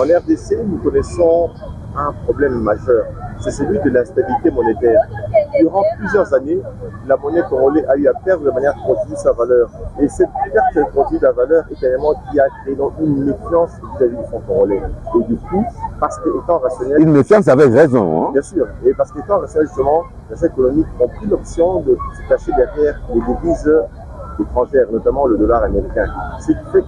En RDC, nous connaissons un problème majeur, c'est celui de l'instabilité monétaire. Durant plusieurs années, la monnaie congolaise a eu à perdre de manière continue sa valeur. Et cette perte continue de la valeur est un élément qui a créé une méfiance vis-à-vis du franc congolais. Et du coup, parce qu'étant rationnel... Une méfiance avec raison. Bien sûr. Et parce qu'étant rationnel, justement, les acteurs économiques ont pris l'option de se cacher derrière les devises étrangères, notamment le dollar américain. Ce qui fait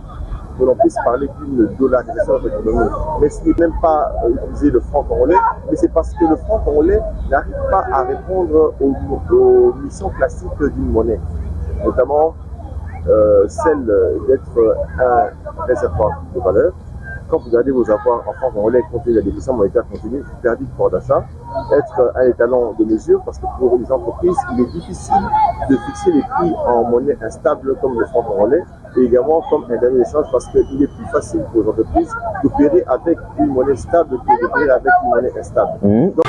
que l'on puisse parler d'une dollarisation de l'économie. Mais ce n'est même pas utiliser le franc congolais, mais c'est parce que le franc congolais n'arrive pas à répondre aux missions classiques d'une monnaie, notamment celle d'être un réservoir de valeur. Quand vous regardez vos avoirs en franc congolais compte tenu de la déflation monétaire continue, vous perdez du pouvoir d'achat, être un étalon de mesure, parce que pour les entreprises, il est difficile de fixer les prix en monnaie instable comme le franc congolais, et également comme un dernier échange, parce qu'il est plus facile pour les entreprises d'opérer avec une monnaie stable que d'opérer avec une monnaie instable. Donc,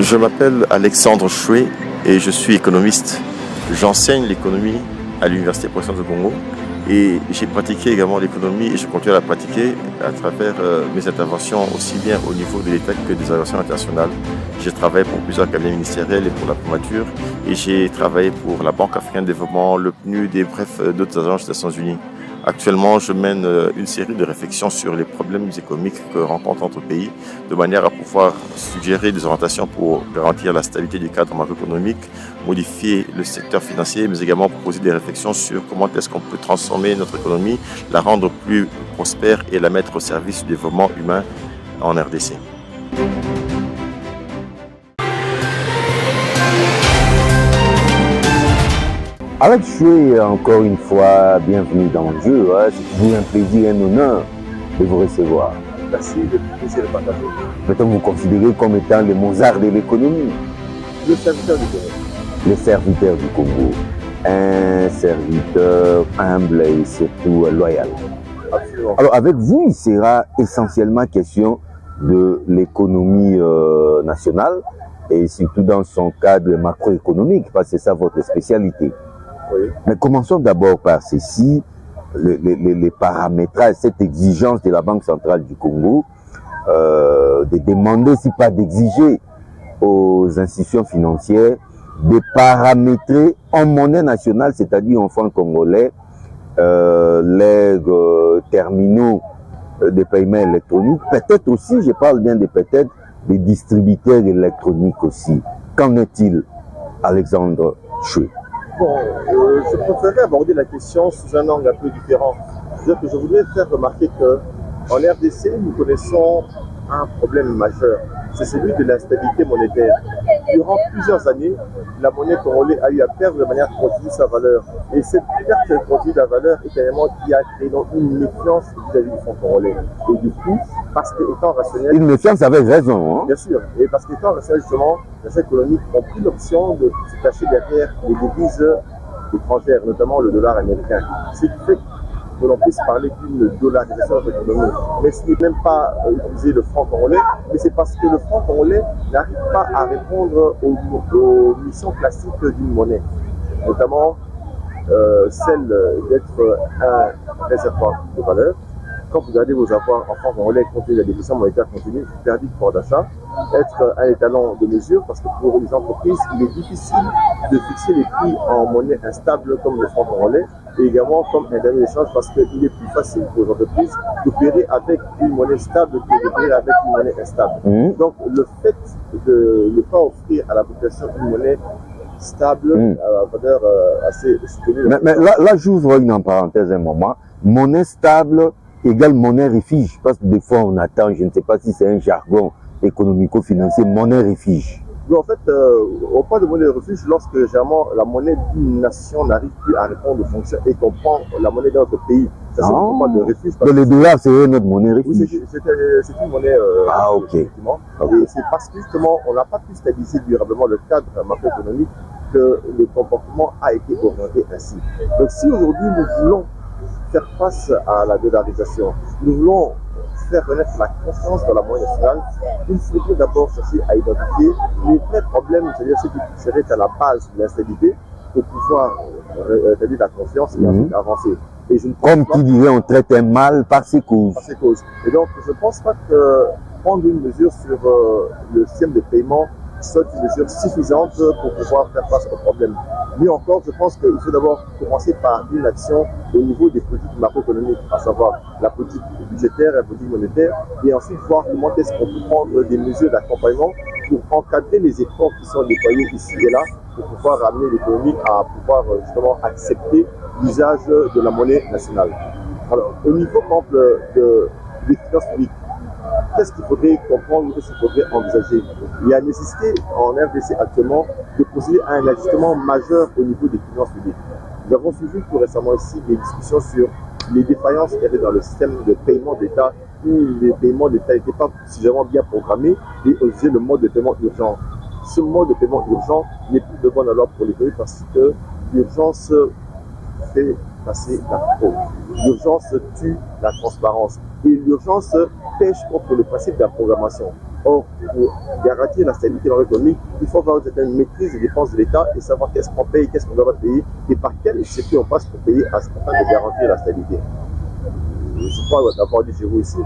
je m'appelle Alexandre Choué et je suis économiste. J'enseigne l'économie à l'Université professionnelle de Congo et j'ai pratiqué également l'économie et je continue à la pratiquer à travers mes interventions aussi bien au niveau de l'État que des organisations internationales. J'ai travaillé pour plusieurs cabinets ministériels et pour la primature et j'ai travaillé pour la Banque africaine de développement, le PNUD et bref d'autres agences des Nations Unies. Actuellement, je mène une série de réflexions sur les problèmes économiques que rencontrent notre pays, de manière à pouvoir suggérer des orientations pour garantir la stabilité du cadre macroéconomique, modifier le secteur financier, mais également proposer des réflexions sur comment est-ce qu'on peut transformer notre économie, la rendre plus prospère et la mettre au service du développement humain en RDC. Alex Choué, encore une fois, bienvenue dans le jeu. C'est toujours un plaisir et un honneur de vous recevoir. merci, le plaisir de partager. Peut-on vous considérer comme étant le Mozart de l'économie? Le serviteur du Congo. Le serviteur du Congo. Un serviteur humble et surtout loyal. Absolument. Alors avec vous, il sera essentiellement question de l'économie nationale et surtout dans son cadre macroéconomique, parce que c'est ça votre spécialité. Oui. Mais commençons d'abord par ceci, les paramétrages, cette exigence de la Banque centrale du Congo, de demander, si pas d'exiger aux institutions financières de paramétrer en monnaie nationale, c'est-à-dire en franc congolais, les terminaux de paiement électronique. Peut-être aussi, je parle bien de peut-être des distributeurs électroniques aussi. Qu'en est-il, Alexandre Choué? Bon, je préférerais aborder la question sous un angle un peu différent. C'est-à-dire que je voudrais faire remarquer qu'en RDC, nous connaissons un problème majeur, c'est celui de l'instabilité monétaire. Durant plusieurs années, la monnaie congolaise a eu à perdre de manière continue sa valeur. Et cette perte continue de la valeur est un élément qui a créé une méfiance vis-à-vis du franc congolais. Et du coup, parce qu'étant rationnel... Une méfiance avec raison. Bien sûr. Et parce qu'étant rationnel, justement, les acteurs économiques ont pris l'option de se cacher derrière les devises étrangères, notamment le dollar américain. Ce qui fait que l'on puisse parler d'une dollarisation de l'économie. Mais ce n'est même pas utiliser le franc congolais, mais c'est parce que le franc congolais n'arrive pas à répondre aux missions classiques d'une monnaie, notamment celle d'être un réservoir de valeur. Quand vous regardez vos avoirs en franc congolais compte tenu de la déflation monétaire continue, vous perdez du pouvoir d'achat, être un étalon de mesure, parce que pour les entreprises, il est difficile de fixer les prix en monnaie instable comme le franc congolais, et également comme un dernier échange, parce qu'il est plus facile pour les entreprises d'opérer avec une monnaie stable que d'opérer avec une monnaie instable. Donc le fait de ne pas offrir à la population une monnaie stable, à valeur assez soutenue. Mais là j'ouvre une parenthèse un moment. Monnaie stable égale monnaie refuge, parce que des fois on attend, je ne sais pas si c'est un jargon économico-financier, monnaie refuge. Donc, en fait, au point de monnaie de refuge, lorsque généralement la monnaie d'une nation n'arrive plus à répondre aux fonctions et qu'on prend la monnaie d'un autre pays, ça c'est qu'on parle de refuge. Donc le dollar, c'est notre monnaie refuge. Oui, c'est une monnaie ok. Effectivement. Et c'est parce que justement, on n'a pas pu stabiliser durablement le cadre macroéconomique que le comportement a été orienté ainsi. Donc si aujourd'hui nous voulons faire face à la dollarisation, nous voulons faire renaître la confiance dans la monnaie nationale, il faudrait d'abord chercher à identifier les vrais problèmes, c'est-à-dire ce qui serait à la base de l'instabilité, pour pouvoir rétablir la confiance et ensuite avancer. Et je ne pense comme qui dirait, on traite un mal par ses causes. Par ses causes. Et donc, je ne pense pas que prendre une mesure sur le système de paiement soit une mesure suffisante pour pouvoir faire face au problème. Mieux encore, je pense qu'il faut d'abord commencer par une action au niveau des politiques macroéconomiques, à savoir la politique budgétaire, la politique monétaire, et ensuite voir comment est-ce qu'on peut prendre des mesures d'accompagnement pour encadrer les efforts qui sont déployés ici et là, pour pouvoir ramener l'économie à pouvoir justement accepter l'usage de la monnaie nationale. Alors, au niveau, par exemple, des finances publiques, qu'est-ce qu'il faudrait comprendre, qu'est-ce qu'il faudrait envisager? Il y a nécessité en RDC actuellement de procéder à un ajustement majeur au niveau des finances publiques. Nous avons suivi tout récemment ici des discussions sur les défaillances qu'il y avait dans le système de paiement d'État, où les paiements d'État n'étaient pas suffisamment bien programmés et aussi le mode de paiement urgent. Ce mode de paiement urgent n'est plus de bon aloi pour l'économie parce que l'urgence fait passer la fraude. L'urgence tue la transparence et l'urgence pêche contre le principe de la programmation. Or, pour garantir la stabilité macroéconomique, il faut avoir une certaine maîtrise des dépenses de l'État et savoir qu'est-ce qu'on paye, qu'est-ce qu'on doit pas payer et par quel circuit on passe pour payer afin de garantir la stabilité. Je crois d'avoir dit chez vous ici,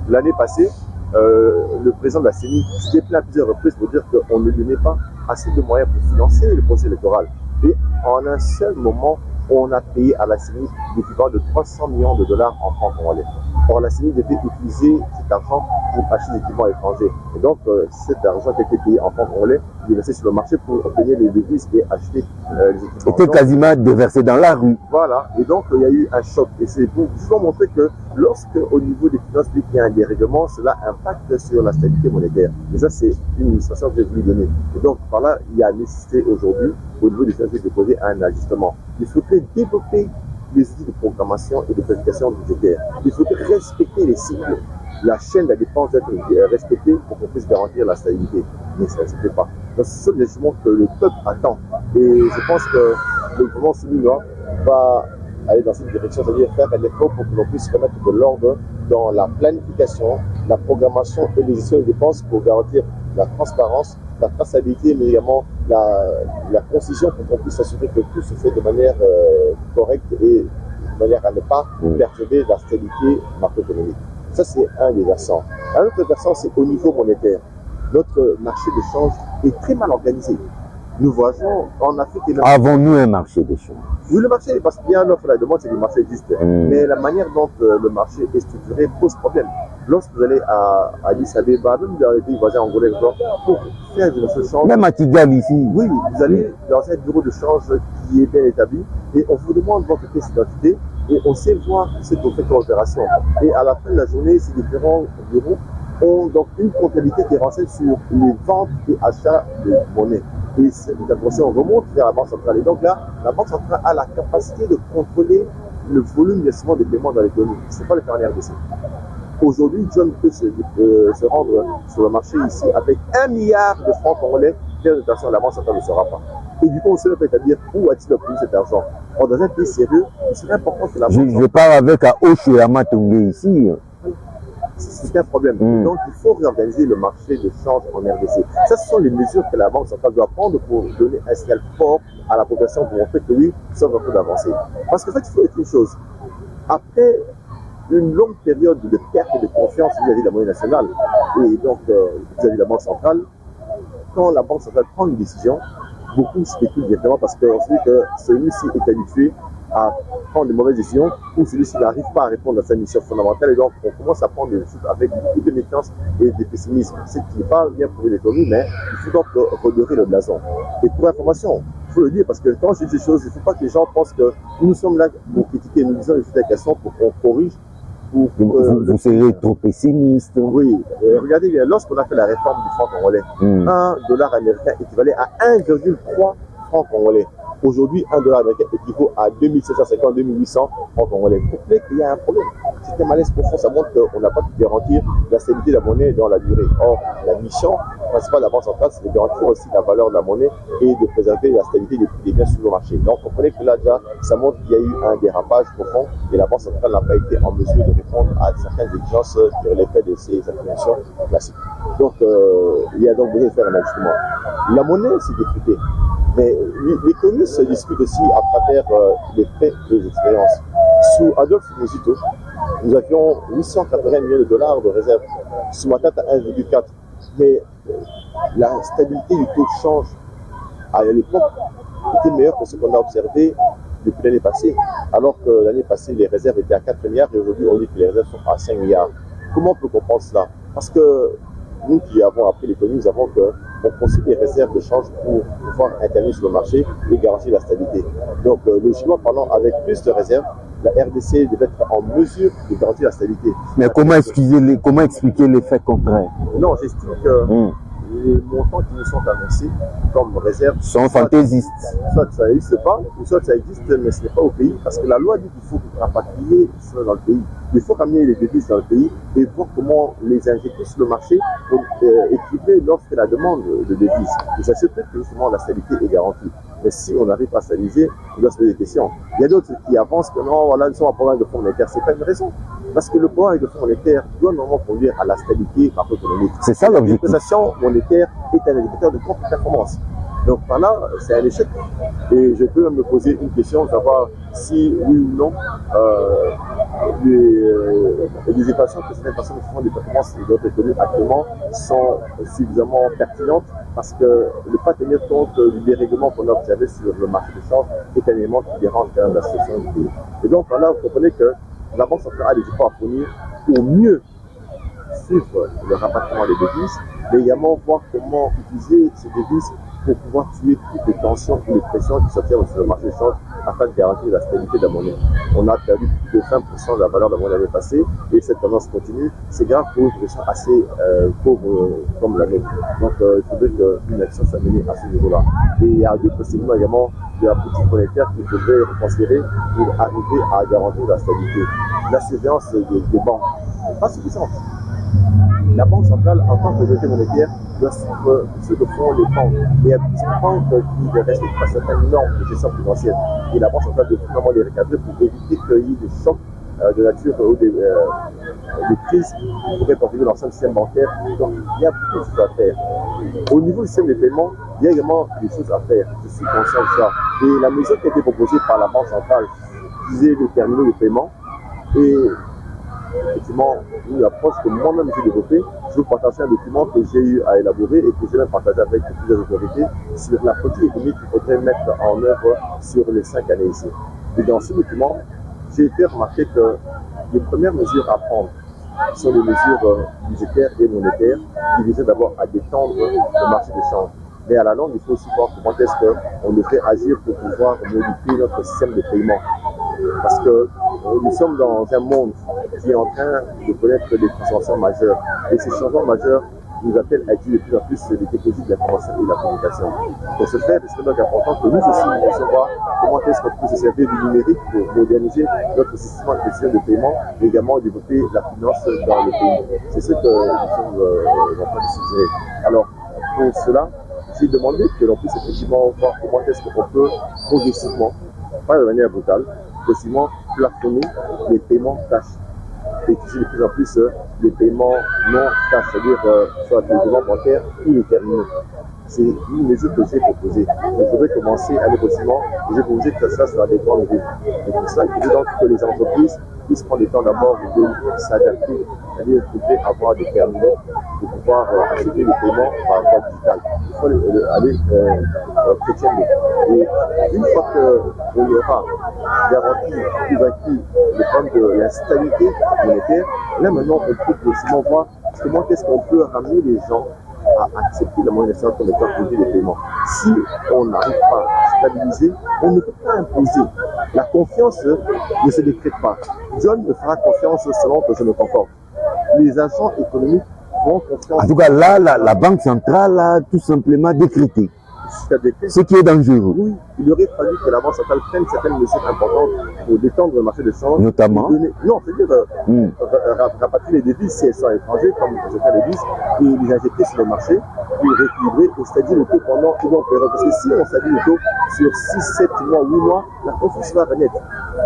l'année passée, le président de la CENI s'était plaint à plusieurs reprises pour dire qu'on ne donnait pas assez de moyens pour financer le processus électoral. Et en un seul moment, on a payé à la CENI l'équivalent de 300 millions de dollars en francs congolais. Or, la CENI devait utiliser cet argent pour acheter des équipements étrangers. Et donc, cet argent qui a été payé en francs congolais, il est versé sur le marché pour obtenir les devises et acheter les équipements. Était quasiment déversé dans la rue. Voilà. Et donc, il y a eu un choc. Et c'est pour justement montrer que lorsque, au niveau des finances publiques, il y a un dérèglement, cela impacte sur la stabilité monétaire. Et ça, c'est une illustration que j'ai voulu donner. Et donc, par là, il y a nécessité aujourd'hui, au niveau des finances publiques, de poser un ajustement. Il faudrait développer les outils de programmation et de planification budgétaire. Il faudrait respecter les cycles. La chaîne de la dépense doit être respectée pour qu'on puisse garantir la stabilité. Mais ça ne se fait pas. Donc, ce sont des jugements que le peuple attend. Et je pense que le gouvernement celui-là va aller dans cette direction, c'est-à-dire faire un effort pour que l'on puisse remettre de l'ordre dans la planification, la programmation et les gestion des dépenses pour garantir la transparence, la traçabilité, mais également la concision pour qu'on puisse s'assurer que tout se fait de manière correcte et de manière à ne pas perturber la stabilité macroéconomique. Ça, c'est un des versants. Un autre versant, c'est au niveau monétaire. Notre marché de change est très mal organisé. Nous voyageons en Afrique et avons-nous un marché de change? Oui, le marché, parce qu'il y a une offre et la demande, c'est que le marché existe. Mais la manière dont le marché est structuré pose problème. Lorsque vous allez à Addis Abeba, même dans les pays voisins angolais, pour faire de ce change. Même à Kigali ici. Oui, vous allez dans un bureau de change qui est bien établi et on vous demande votre pièce d'identité et on sait voir ce que vous faites comme opération. Et à la fin de la journée, ces différents bureaux ont donc une comptabilité qui renseigne sur les ventes et achats de monnaie. Et cette information remonte vers la Banque centrale. Et donc là, la Banque centrale a la capacité de contrôler le volume d'investissement des paiements dans l'économie. Ce n'est pas le cas en RDC. Aujourd'hui, John peut se rendre sur le marché ici avec 1 milliard de francs congolais, faire une opération, la Banque centrale ne saura pas. Et du coup, on ne sait pas établir où a-t-il obtenu cet argent. Or, dans un pays sérieux, il serait important que la Banque centrale... Je parle avec Aosho et Amatongue ici. C'est un problème. Donc, il faut réorganiser le marché de change en RDC. Ça, ce sont les mesures que la Banque centrale doit prendre pour donner un signal fort à la population pour montrer que oui, nous sommes en train d'avancer. Parce qu'en fait, il faut être une chose. Après une longue période de perte de confiance vis-à-vis de la monnaie nationale et donc vis-à-vis de la Banque centrale, quand la Banque centrale prend une décision, beaucoup spéculent directement parce qu'on se dit que celui-ci est habitué à prendre de mauvaises décisions ou celui-ci n'arrive pas à répondre à sa mission fondamentale et donc on commence à prendre des choses avec beaucoup de méfiance et de pessimisme. C'est qui n'est pas bien pour l'économie, mais il faut donc redorer le blason. Et pour information, il faut le dire parce que quand je dis ces choses, il ne faut pas que les gens pensent que nous sommes là pour critiquer, nous disons les questions pour qu'on corrige Vous serez trop pessimiste. Oui, regardez bien, lorsqu'on a fait la réforme du franc congolais, $1 américain équivalait à 1,3 francs congolais. Aujourd'hui, $1 américain équivaut à 2750, 2800 francs congolais. Vous comprenez qu'il y a un problème. C'est un malaise profond, ça montre qu'on n'a pas pu garantir la stabilité de la monnaie dans la durée. Or, la mission principale de la Banque centrale, c'est de garantir aussi la valeur de la monnaie et de préserver la stabilité des prix des biens sur le marché. Donc, vous comprenez que là, déjà, ça montre qu'il y a eu un dérapage profond et la Banque centrale n'a pas été en mesure de répondre à certaines exigences qui relevaient de ces interventions classiques. Donc, il y a donc besoin de faire un ajustement. La monnaie, c'est député. Mais l'économie se discute aussi à travers les faits et les expériences. Sous Adolphe Muzito, nous avions 880 millions de dollars de réserves. Ce matin, tu as 1,4. Mais la stabilité du taux de change à l'époque était meilleure que ce qu'on a observé depuis l'année passée. Alors que l'année passée, les réserves étaient à 4 milliards et aujourd'hui, on dit que les réserves sont à 5 milliards. Comment on peut comprendre cela? Parce que nous qui avons appris l'économie, nous avons qu'on possède des réserves de change pour pouvoir intervenir sur le marché et garantir la stabilité. Donc, logiquement parlant, avec plus de réserves, la RDC devait être en mesure de garantir la stabilité. Mais comment expliquer l'effet contraire? Non, j'estime que les montants qui nous sont annoncés comme réserves sont fantaisistes. Soit ça n'existe pas, ou soit ça existe, mais ce n'est pas au pays. Parce que la loi dit qu'il faut rapatrier cela dans le pays. Il faut ramener les devises dans le pays et voir comment les injecter sur le marché pour équilibrer l'offre et la demande de devises. Et ça se fait que justement la stabilité est garantie. Mais si on n'arrive pas à stabiliser, on doit se poser des questions. Il y a d'autres qui avancent que non, voilà, nous sommes en programme de fonds monétaire. Ce n'est pas une raison. Parce que le programme de fonds monétaire doit normalement conduire à la stabilité macroéconomique. C'est ça l'objectif. La dépréciation monétaire est un indicateur de contre-performance. Donc par là, c'est un échec. Et je peux même me poser une question, savoir si oui ou non les équations que certaines personnes font des performances de notre économie actuellement sont suffisamment pertinentes parce que ne pas tenir compte du dérèglement qu'on a observé sur le marché des changes est un élément qui dérange quand même la situation du pays. Et donc par là, vous comprenez que la Banque centrale a des efforts à fournir pour mieux suivre le rapatriement des devises, mais également voir comment utiliser ces devises pour pouvoir tuer toutes les tensions et les pressions qui s'observent sur le marché des changes afin de garantir la stabilité de la monnaie. On a perdu plus de 20% de la valeur de la monnaie l'année passée et cette tendance continue. C'est grave pour une situation assez pauvre comme la nôtre. Donc il faudrait qu'une action soit menée à ce niveau-là. Et il y a d'autres segments également de la politique monétaire qu'il faudrait reconsidérer pour arriver à garantir la stabilité. La surveillance des banques n'est pas suffisante. La Banque centrale, en tant qu'autorité monétaire, doit suivre ce que font les banques. Et il y a plusieurs banques qui ne respectent pas certaines normes de gestion financière. Et la Banque centrale doit vraiment les recadrer pour éviter qu'il y ait des chocs de nature ou des crises qui pourraient perturber l'ensemble du système bancaire. Donc il y a beaucoup de choses à faire. Au niveau du système de paiement, il y a également des choses à faire. Je suis conscient de ça. Et la mesure qui a été proposée par la Banque centrale visait les terminaux de paiement. Et effectivement, une approche que moi-même j'ai développée. Je vous partage un document que j'ai eu à élaborer et que j'ai même partagé avec plusieurs autorités sur la politique économique qu'il faudrait mettre en œuvre sur les 5 années ici. Et dans ce document, j'ai fait remarquer que les premières mesures à prendre sont les mesures budgétaires et monétaires qui visaient d'abord à détendre le marché des changes. Mais à la longue, il faut aussi voir comment est-ce qu'on devrait agir pour pouvoir modifier notre système de paiement. Parce que nous sommes dans un monde qui est en train de connaître des transformations majeures. Et ces changements majeurs nous appellent à utiliser de plus en plus les technologies de l'information et de la communication. Pour ce faire, c'est donc important que nous aussi, nous puissions voir comment est-ce qu'on peut se servir du numérique pour moderniser notre système de paiement et également développer la finance dans le pays. C'est ce que nous sommes en train de suggérer. Alors, pour cela, j'ai demandé que l'on puisse effectivement voir comment est-ce qu'on peut progressivement, pas de manière brutale, possiblement plafonner les paiements cash et utiliser de plus en plus les paiements non cash, c'est-à-dire soit les paiements bancaires ou les terminaux. C'est une mesure que j'ai proposée. Il faudrait commencer à possiblement, et j'ai proposé que ça sera des grandes villes. Et pour ça, il faut donc que les entreprises puissent prendre le temps d'abord de s'adapter, c'est-à-dire qu'il faut avoir des terminaux pour pouvoir acheter les paiements par rapport digital. Il faut aller chrétienner. Et une fois qu'on y aura garanti, vaincu le problème de l'instabilité monétaire, là maintenant on peut possiblement voir comment est-ce qu'on peut ramener les gens à accepter la monnaie nationale comme étant produit de paiement. Si on n'arrive pas à stabiliser, on ne peut pas imposer la confiance ne se décrète pas. John me fera confiance selon que je me comporte. Les agents économiques font confiance. En tout cas, là, la Banque centrale a tout simplement décrété ce qui est dangereux. Oui, il aurait fallu que la Banque centrale prenne certaines mesures importantes pour détendre le marché de change. Notamment non, c'est-à-dire rapatrier les devises si elles sont à l'étranger, comme certains le disent, et les injecter sur le marché pour rééquilibrer et c'est-à-dire le taux pendant une longue période. Parce que si on s'habille le taux sur 6, 7 mois, 8 mois, la confiance va renaître.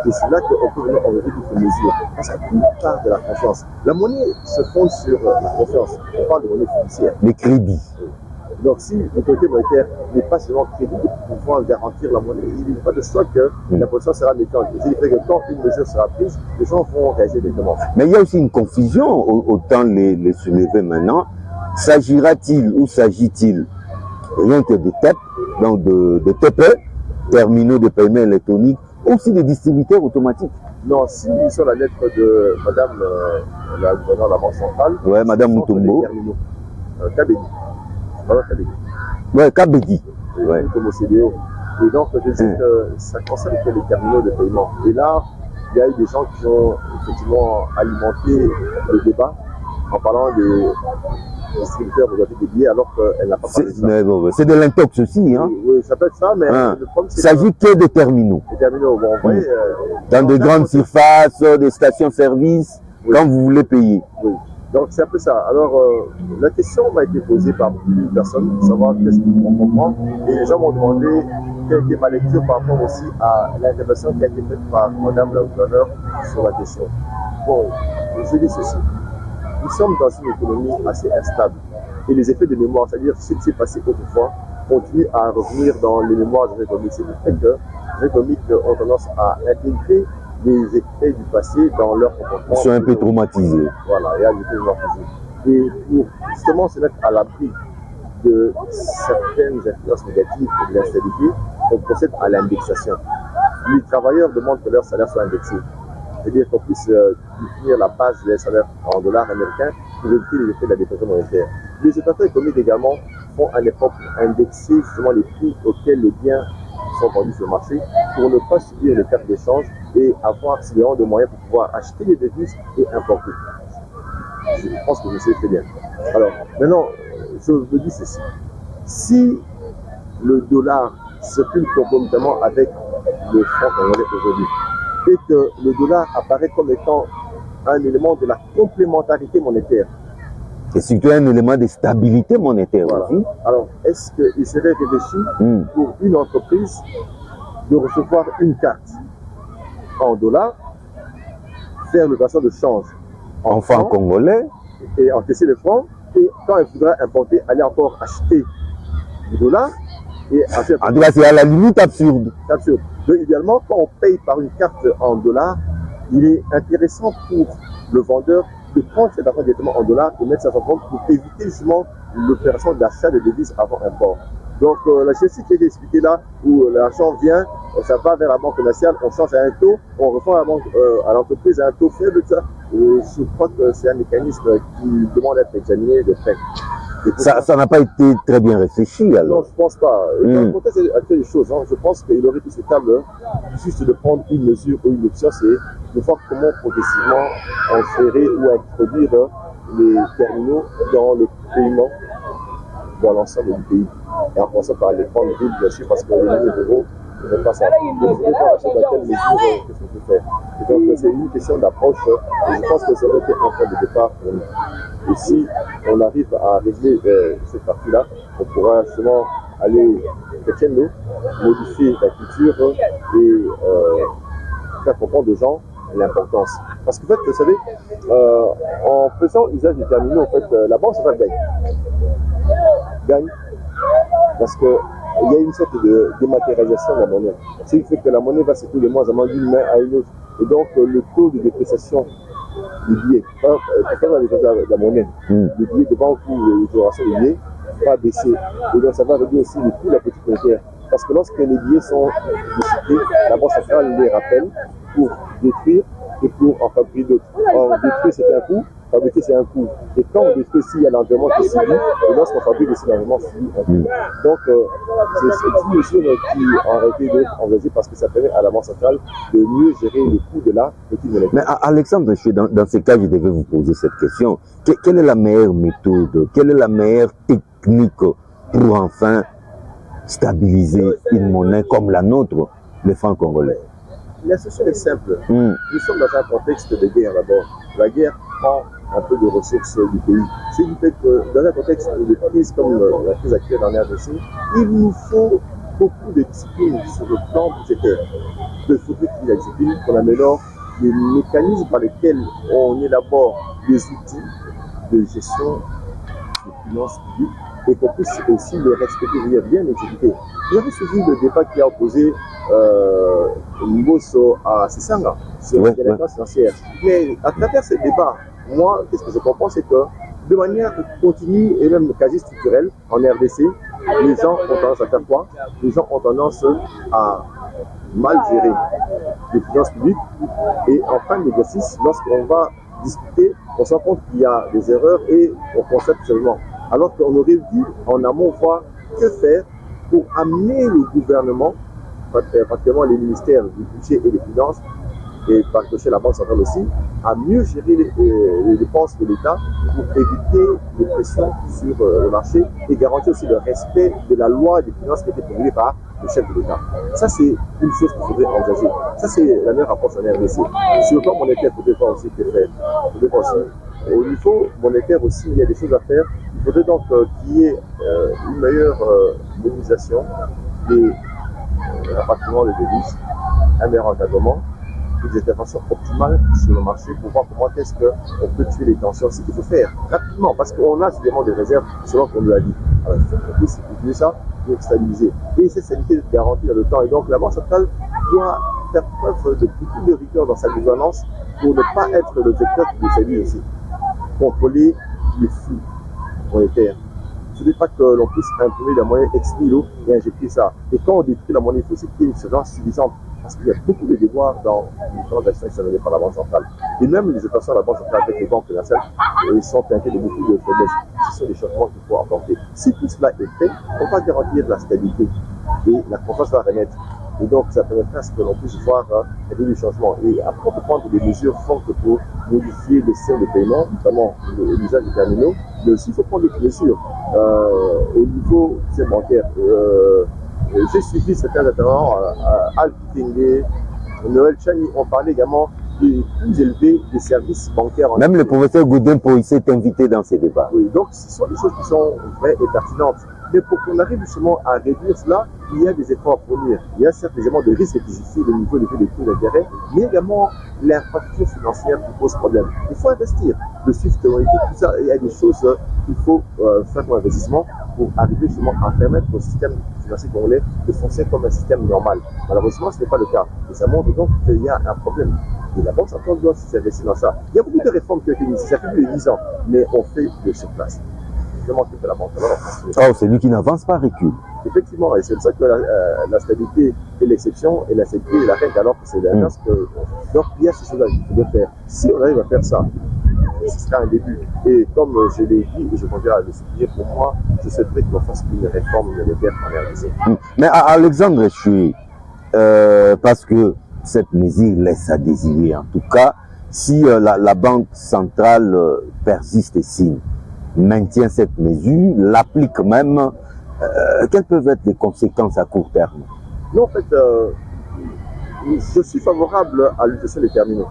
Et c'est là qu'on peut venir enlever toutes les mesures. Parce que tout part de la confiance. La monnaie se fonde sur la confiance. On parle de monnaie fiduciaire. Les crédits. Donc si l'autorité monétaire n'est pas seulement crédible pour pouvoir garantir la monnaie, il n'y a pas de choix que la position sera méfiante. C'est-à-dire que quand une mesure sera prise, les gens vont réagir directement. Mais il y a aussi une confusion, autant les soulever maintenant. S'agira-t-il ou s'agit-il rien que de TEP, donc de TPE, terminaux de paiement électronique, ou aussi des distributeurs automatiques? Non, si sur la lettre de Madame la gouverneure de la Banque centrale, ouais, Madame Mutombo, Kabedi. Ouais, Kabedi. Ouais. Comme au CDO. Et donc, je dis que ça concerne que les terminaux de paiement. Et là, il y a eu des gens qui ont effectivement alimenté le débat en parlant des distributeurs aujourd'hui des billets alors qu'elle n'a pas parlé de ça. C'est de l'intox aussi, hein? Oui, ça peut être ça, mais le problème c'est il s'agit que de terminaux. Des terminaux, bon, vrai, dans de grandes surfaces, des stations-service, quand vous voulez payer. Oui. Donc c'est un peu ça. Alors la question m'a été posée par plusieurs personnes pour savoir qu'est-ce qu'on comprend. Et les gens m'ont demandé quelle était ma lecture par rapport aussi à l'intervention qui a été faite par Madame la gouverneure sur la question. Bon, je dis ceci. Nous sommes dans une économie assez instable. Et les effets de mémoire, c'est-à-dire ce qui s'est passé autrefois, continuent à revenir dans les mémoires des économies. C'est le fait que les économiques ont tendance à intégrer des effets du passé dans leur comportement. Ils sont un peu traumatisés. Voilà, et ajouter le traumatisé. Et pour justement se mettre à l'abri de certaines influences négatives et de l'instabilité, on procède à l'indexation. Les travailleurs demandent que leur salaire soit indexé. C'est-à-dire qu'on puisse définir la base des salaires en dollars américains pour éviter les effets de la dépression monétaire. Les opérateurs économiques également font un effort pour indexer justement les prix auxquels les biens sont vendus sur le marché pour ne pas subir les pertes d'échange et avoir suffisamment de moyens pour pouvoir acheter les devises et importer. Je pense que je sais très bien. Alors, maintenant, je me dis ceci. Si le dollar circule concomitamment avec le franc congolais aujourd'hui, et que le dollar apparaît comme étant un élément de la complémentarité monétaire. Et surtout un élément de stabilité monétaire aussi. Alors, est-ce qu'il serait réfléchi pour une entreprise de recevoir une carte en dollars, faire l'opération de change en francs congolais et encaisser les francs, et quand il faudra importer, aller encore acheter du dollar et acheter. En tout cas, c'est à la limite absurde. C'est absurde. Donc, idéalement, quand on paye par une carte en dollars, il est intéressant pour le vendeur de prendre cet argent directement en dollars et mettre ça sur son compte pour éviter justement l'opération d'achat de devises avant import. Donc la chose qui est expliquée là, où l'argent vient, ça va vers la banque nationale, on change à un taux, on refond à l'entreprise à un taux faible. Je crois que c'est un mécanisme qui demande d'être examiné de fait. Ça n'a pas été très bien réfléchi alors. Non, je ne pense pas. Dans le contexte actuel des choses, je pense qu'il aurait été souhaitable juste de prendre une mesure ou une option, c'est de voir comment progressivement inférer ou introduire les terminaux dans le paiement dans l'ensemble du pays. Et en pensant par les grandes villes, bien sûr, parce que les milliers d'euros ne vont pas ça. Donc, je ne sais pas à quelle mesure qu'est-ce qu'on peut faire. Et donc, c'est une question d'approche. Et je pense que ça aurait été un point de départ pour nous. Et si on arrive à régler cette partie-là, on pourra justement aller, nous modifier la culture et faire comprendre aux gens l'importance. Parce qu'en fait, vous savez, en faisant usage des terminaux, en fait, la banque centrale gagne. Parce qu'il y a une sorte de dématérialisation de la monnaie. Ce qui fait que la monnaie va circuler de moins en moins d'une main à une autre. Et donc, le taux de dépréciation des billets, pas de la monnaie, les billets de banque ou l'exonération des billets, va baisser. Et donc, ça va réduire aussi les coûts de la politique monétaire. Parce que lorsque les billets sont décidés, la banque centrale les rappelle pour détruire et pour en fabriquer d'autres. Or, détruire, c'est un coût, fabriquer c'est un coût. Et quand on détruit aussi, il y a l'environnement qui subit, et lorsqu'on fabrique aussi l'environnement subit un coût. Donc, c'est une mesure qui aurait été envisagée parce que ça permet à la Banque centrale de mieux gérer les coûts de la petite monnaie. Mais Alexandre, dans ce cas, je devais vous poser cette question. Quelle est la meilleure méthode, quelle est la meilleure technique pour enfin stabiliser une monnaie comme la nôtre, le franc congolais? La solution est simple. Nous sommes dans un contexte de guerre d'abord. La guerre prend un peu de ressources du pays. C'est du fait que dans un contexte de crise comme la crise actuelle en RDC, il nous faut beaucoup de discipline sur le plan budgétaire. Il faut qu'il y ait la discipline, qu'on améliore les mécanismes par lesquels on élabore des outils de gestion des finances publiques et qu'on puisse aussi le respecter, bien exécuter. Vous avez suivi le débat qui a opposé Mbosso à Sissanga sur la délinquance financière. Mais à travers ce débat, moi, qu'est-ce que je comprends, c'est que de manière continue et même quasi structurelle, en RDC, les gens ont tendance à faire quoi? Les gens ont tendance à mal gérer les finances publiques et en fin d'exercice, lorsqu'on va discuter, on se rend compte qu'il y a des erreurs et on constate seulement. Alors qu'on aurait dû en amont voir que faire pour amener le gouvernement, particulièrement les ministères du budget et des finances, et par chez la Banque centrale aussi, à mieux gérer les dépenses de l'État pour éviter les pressions sur le marché et garantir aussi le respect de la loi des finances qui a été promulguée par le chef de l'État. Ça, c'est une chose qu'il faudrait envisager. Ça, c'est la meilleure approche en RDC. Sur le plan monétaire, il faudrait pas aussi que faire. Il faudrait pas aussi. Au niveau monétaire aussi, il y a des choses à faire. Il faudrait donc qu'il y ait une meilleure mobilisation des rapatriements de devises, un meilleur encadrement, des interventions optimales sur le marché pour voir comment est-ce qu'on peut tuer les tensions. C'est ce qu'il faut faire rapidement parce qu'on a suffisamment de réserves selon qu'on nous l'a dit. Alors il faut qu'on puisse utiliser ça pour stabiliser. Et cette stabilité est garantie dans le temps. Et donc la Banque centrale doit faire preuve de beaucoup de rigueur dans sa gouvernance pour ne pas être le vecteur qui déstabilise aussi. Contrôler les flux monétaires. Ce n'est pas que l'on puisse imprimer la monnaie ex nihilo et injecter ça. Et quand on détruit la monnaie, il faut aussi qu'il y ait une surveillance suffisante. Parce qu'il y a beaucoup de devoirs dans les transactions qui sont menées par la Banque centrale. Et même les opérations de la Banque centrale avec les banques commerciales, ils sont teintées de beaucoup de faiblesses. Ce sont des changements qu'il faut apporter. Si tout cela est fait, on va garantir la stabilité et la confiance va renaître. Et donc, ça permettra à ce que l'on puisse voir des changements. Et après, on peut prendre des mesures fortes pour modifier le système de paiement, notamment l'usage des terminaux, mais aussi il faut prendre des mesures au niveau du système bancaire. J'ai suivi certains intervenants, Al Kitenge, Noël Chani, ont parlé également des plus élevés des services bancaires. Même le professeur Goudin s'est invité dans ces débats. Oui, donc ce sont des choses qui sont vraies et pertinentes. Mais pour qu'on arrive justement à réduire cela, il y a des efforts à fournir. Il y a certes des éléments de risque qui justifient le niveau élevé des taux d'intérêt, mais également l'infrastructure financière qui pose problème. Il faut investir. Le SWIFT, tout ça, il y a des choses qu'il faut faire comme investissement pour arriver justement à permettre au système financier congolais de fonctionner comme un système normal. Malheureusement, ce n'est pas le cas. Et ça montre donc qu'il y a un problème. Et la Banque centrale doit s'investir dans ça. Il y a beaucoup de réformes qui ont été mises. Ça fait plus de 10 ans, mais on fait de sur place. La banque. Oh, celui qui n'avance pas recule. Effectivement, et c'est pour ça que la stabilité est l'exception et la stabilité est la règle, alors que c'est l'inverse. Donc il y a ces choses-là qu'il faut faire. Si on arrive à faire ça, ce sera un début. Et comme je l'ai dit, et je continue à le souligner, pour moi, je souhaiterais qu'on fasse une réforme monétaire en RDC. Mais Alexandre Choué, parce que cette mesure laisse à désirer, en tout cas, si la Banque centrale persiste et signe, maintient cette mesure, l'applique même, quelles peuvent être les conséquences à court terme? Non, en fait, je suis favorable à l'utilisation des terminaux.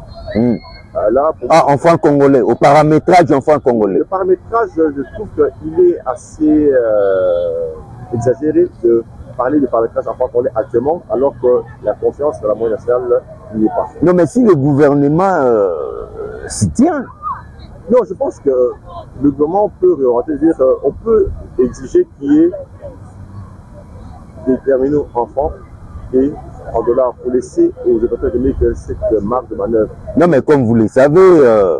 Là, en franc congolais, au paramétrage en franc congolais. Le paramétrage, je trouve qu'il est assez exagéré de parler de paramétrage en franc congolais actuellement, alors que la confiance dans la monnaie nationale n'y est pas. Non, mais si le gouvernement s'y tient. Non, je pense que le gouvernement peut réorienter, c'est-à-dire on peut exiger qu'il y ait des terminaux en francs et en dollars pour laisser aux opérateurs économiques cette marge de manœuvre. Non, mais comme vous le savez,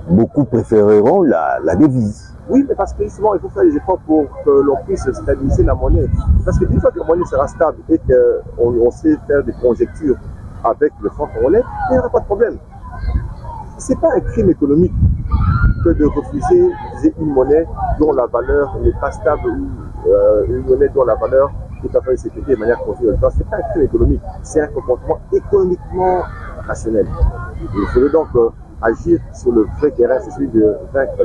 beaucoup préféreront la devise. Oui, mais parce que justement, il faut faire des efforts pour que l'on puisse stabiliser la monnaie. Parce qu'une fois que la monnaie sera stable et qu'on sait faire des conjectures avec le franc congolais, il n'y aura pas de problème. Ce n'est pas un crime économique que de refuser d'utiliser une monnaie dont la valeur n'est pas stable ou une monnaie dont la valeur est en train de s'effectuer de manière continue. Ce n'est pas un crime économique, c'est un comportement économiquement rationnel. Il faudrait donc agir sur le vrai terrain, c'est celui de vaincre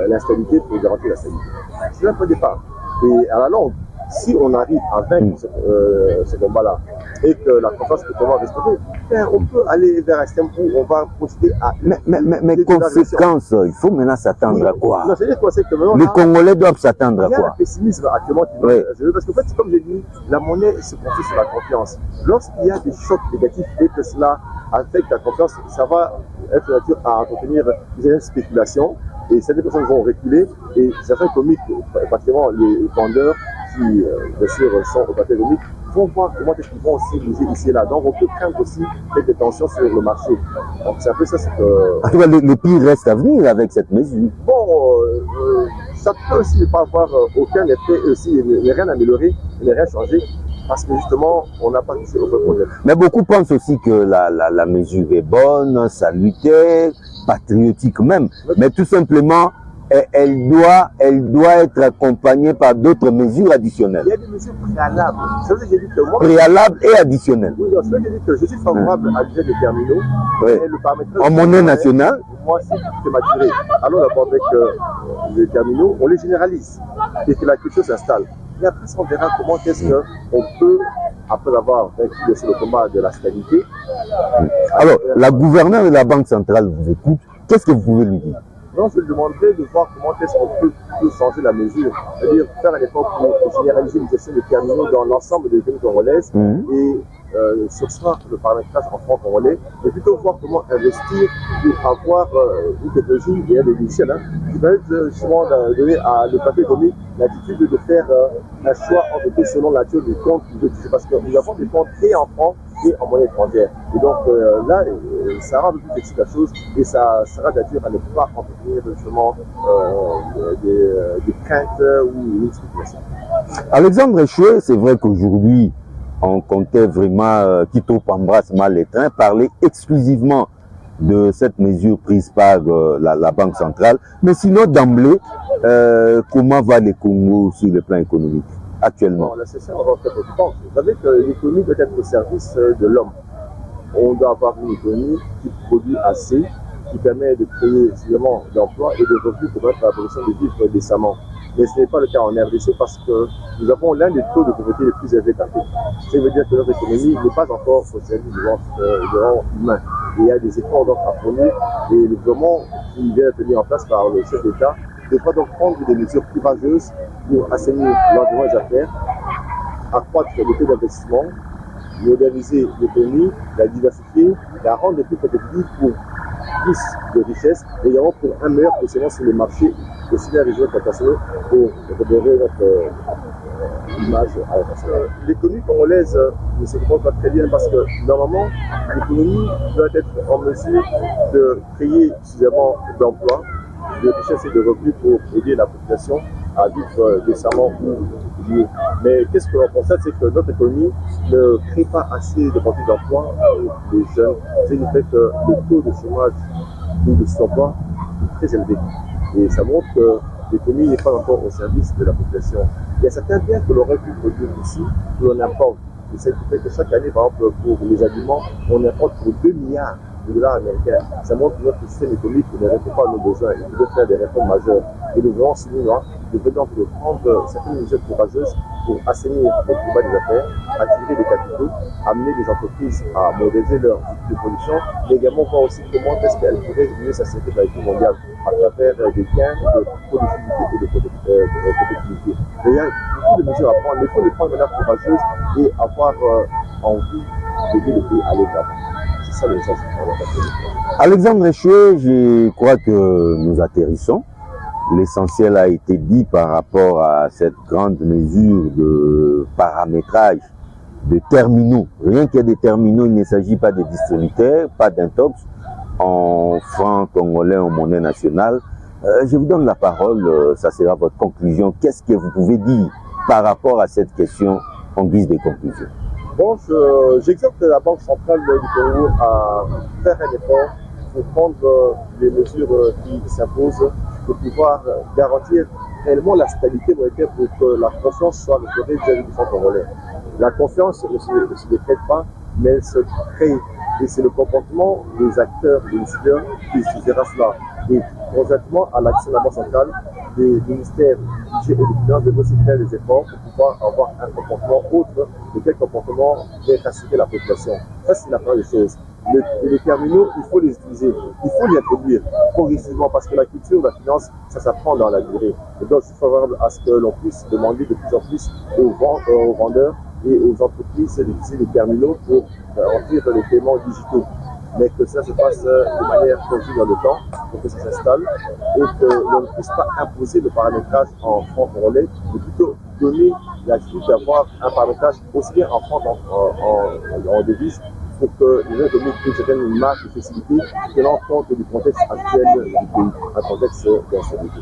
l'instabilité pour garantir la stabilité. C'est un point de départ. Et à la longue, si on arrive à vaincre ce combat-là et que la confiance peut vraiment restaurer, on peut aller vers un système où on va procéder à... Mais conséquences, il faut maintenant s'attendre à quoi? Non, c'est-à-dire quoi, c'est que maintenant, les Congolais doivent s'attendre à il y a quoi? un pessimisme actuellement qui parce qu'en fait, comme j'ai dit, la monnaie se construit sur la confiance. Lorsqu'il y a des chocs négatifs et que cela affecte la confiance, ça va être nature à entretenir des spéculations et certaines personnes vont reculer et certains comiques, particulièrement les vendeurs qui, bien sûr, sont au papier comique, vont voir comment est-ce qu'ils vont aussi bouger ici et là. Donc, on peut craindre aussi des tensions sur le marché. Donc, c'est un peu ça, c'est que... En tout cas, le pire reste à venir avec cette mesure. Bon, ça peut aussi ne pas avoir aucun effet, aussi, ne rien améliorer, ne rien changer, parce que justement, on n'a pas touché au problème. Mais beaucoup pensent aussi que la mesure est bonne, salutaire, patriotique même, mais tout simplement, elle doit être accompagnée par d'autres mesures additionnelles. Il y a des mesures préalables. Ça veut dire que j'ai dit que moi... Préalables et additionnelles. Oui, ça veut dire que je suis favorable à l'usage des terminaux. Oui. Le paramétrage en monnaie nationale. Moi, c'est prématuré. Allons d'abord avec les terminaux, on les généralise et que la culture s'installe. Et après, on verra comment est-ce qu'on peut, après avoir vaincu sur le combat de la stabilité. Alors, la gouverneure de la Banque centrale vous écoute. Qu'est-ce que vous pouvez lui dire? Donc, je lui demanderai de voir comment est-ce qu'on peut changer la mesure, c'est-à-dire faire un effort pour généraliser l'utilisation des terminaux dans l'ensemble des économies congolaises et sur ça, le paramétrage en francs congolais, et plutôt voir comment investir pour avoir une technologie et un logiciel qui va être justement donner à le papier économique l'attitude de faire un choix entre tout selon la nature du compte qu'il veut utiliser, parce que nous avons des comptes et en francs et en monnaie étrangère. Et donc là, ça rend un peu plus flexible la chose et ça sera nature à ne pas entretenir justement des craintes ou une spéculation. Alexandre Echoué, c'est vrai qu'aujourd'hui, on comptait vraiment, Quito embrasse mal les trains, parler exclusivement de cette mesure prise par la Banque centrale. Mais sinon, d'emblée, comment va les Congo sur le plan économique actuellement? La session va très préoccupante. Vous savez que l'économie doit être au service de l'homme. On doit avoir une économie qui produit assez, qui permet de créer suffisamment d'emplois et de revenus pour permettre à la population de vivre décemment. Mais ce n'est pas le cas en RDC parce que nous avons l'un des taux de pauvreté les plus élevés d'Afrique. Ça veut dire que notre économie n'est pas encore au service du rang humain. Et il y a des efforts donc à fournir et le gouvernement qui vient d'être mis en place par le chef d'État devra donc prendre des mesures courageuses pour assainir l'environnement des affaires, accroître le taux d'investissement, moderniser l'économie, la diversifier, la rendre plus compétitive pour plus de richesses et également pour un meilleur positionnement sur le marché, aussi bien régional qu'international, pour redonner notre image à l'international. L'économie congolaise ne se comporte pas très bien parce que normalement, l'économie doit être en mesure de créer suffisamment d'emplois, de richesses et de revenus pour aider la population à vivre décemment ou mieux. Mais qu'est-ce que l'on constate, c'est que notre économie ne crée pas assez d'opportunités d'emploi pour les jeunes. C'est le fait que le taux de chômage ou de sous-emploi est très élevé. Et ça montre que l'économie n'est pas encore au service de la population. Il y a certains biens que l'on aurait pu produire ici, que l'on importe. Et c'est le fait que chaque année, par exemple, pour les aliments, on importe pour 2 milliards de dollars américains. Ça montre que notre système économique ne répond pas à nos besoins. Il doit faire des réformes majeures. Et le gouvernement chinois devrait donc prendre certaines mesures courageuses pour assainir le climat des affaires, attirer des capitaux, amener des entreprises à moderniser leur outil de production, mais également voir aussi comment est-ce qu'elles pourraient mieux s'assurer dans l'économie mondiale à travers des gains de productivité et de compétitivité. Il y a beaucoup de mesures à prendre, mais il faut les prendre de manière courageuse et avoir envie d'aider le pays à aller vers. C'est ça le message. Alexandre Echoué, je crois que nous atterrissons. L'essentiel a été dit par rapport à cette grande mesure de paramétrage de terminaux. Rien qu'il y ait des terminaux, il ne s'agit pas de distributeurs, pas d'intox en francs congolais, en monnaie nationale. Je vous donne la parole, ça sera votre conclusion. Qu'est-ce que vous pouvez dire par rapport à cette question en guise de conclusion? Bon, j'exhorte la Banque centrale du Congo à faire un effort faut prendre les mesures qui s'imposent pour pouvoir garantir réellement la stabilité monétaire pour que la confiance soit restaurée vis-à-vis du franc congolais. La confiance ne se décrète pas, mais elle se crée. Et c'est le comportement des acteurs, des décideurs qui suffira cela. Et conjointement à l'action de la Banque centrale, des ministères du budget et des finances devraient aussi faire des efforts pour pouvoir avoir un comportement autre de quel comportement vient rassurer la population. Ça, c'est la première des choses. Les terminaux, il faut les utiliser, il faut les introduire progressivement parce que la culture de la finance, ça s'apprend dans la durée. Et donc, je suis favorable à ce que l'on puisse demander de plus en plus aux vendeurs et aux entreprises d'utiliser les terminaux pour remplir les paiements digitaux. Mais que ça se fasse de manière continue dans le temps, pour que ça s'installe et que l'on ne puisse pas imposer le paramétrage en francs congolais, mais plutôt donner l'attitude d'avoir un paramétrage aussi bien en francs qu'en devises pour que les gens donnent une certaine marge de flexibilité tenant compte du contexte actuel du pays, un contexte d'instabilité.